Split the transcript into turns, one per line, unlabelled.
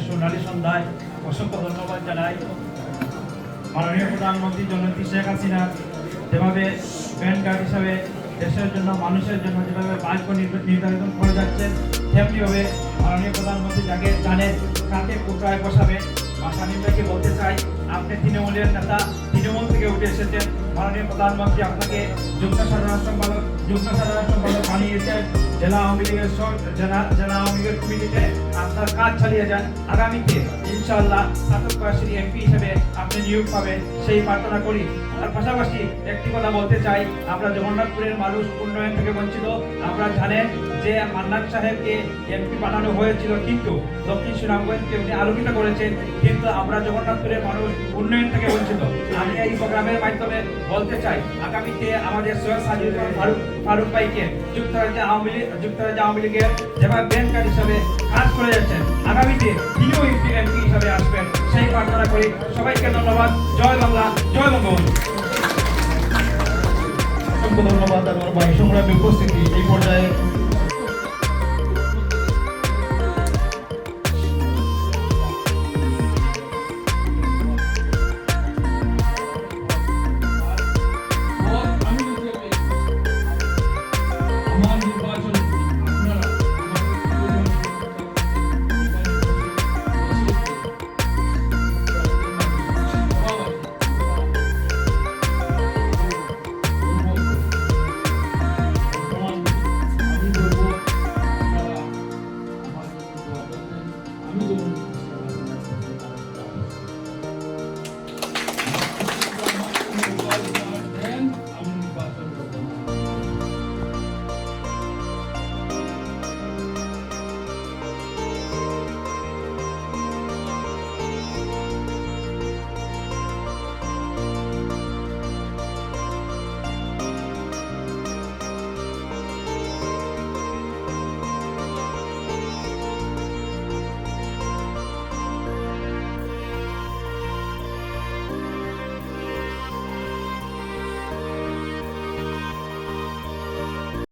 সোনালী সন্ধ্যায় অসংখ্য ধন্যবাদ জানাই। মাননীয় প্রধানমন্ত্রী জননেত্রী শেখ হাসিনা যেভাবে প্যান কার্ড হিসাবে দেশের জন্য মানুষের জন্য যেভাবে বাক্য নির্ধারণ করে যাচ্ছেন, তেমনিভাবে মাননীয় প্রধানমন্ত্রী যাকে জানেন কাকে কোথায় বসাবে। শামীম ভাইকে বলতে চাই, আপনি তৃণমূলের নেতা, তৃণমূল থেকে উঠে এসেছেন। মাননীয় প্রধানমন্ত্রী আপনাকে যুগ্ম সাধারণ সম্পাদক বানিয়েছেন। জেলা আওয়ামী লীগের কমিটিতে আপনার কাজ চালিয়ে যান। আগামীতে ইনশাআল্লাহ স্নাতক বয়সী এমপি হিসেবে আপনি নিয়োগ পাবেন, সেই প্রার্থনা করি। তার পাশাপাশি একটি কথা বলতে চাই, আমরা জগন্নাথপুরের মানুষ উন্নয়ন থেকে বঞ্চিত। আমরা জানেন যে মান্নান সাহেবকে এমপি বানানো হয়েছিল, কিন্তু দক্ষিণ সুনামগঞ্জকে উনি আলোকিত করেছেন, কিন্তু আমরা জগন্নাথপুরের মানুষ উন্নয়ন থেকে বঞ্চিত। আমি এই প্রোগ্রামের মাধ্যমে বলতে চাই, আগামীতে আমাদের সৈয়দ সাজিদ ফারুক ভাইকে যুক্তরাজ্যে আওয়ামী লীগের যেভাবে ব্যাংক কার্ড হিসাবে কাজ করে যাচ্ছেন, আগামীতে তিনিও এমপি হিসাবে আসবেন, সেই প্রার্থনা করি। সবাইকে ধন্যবাদ। জয় বাংলা, জয় বঙ্গবন্ধু।
অসংখ্য ধন্যবাদ। আমার ভাই সংগ্রামী উপস্থিতি এই পর্যায়ে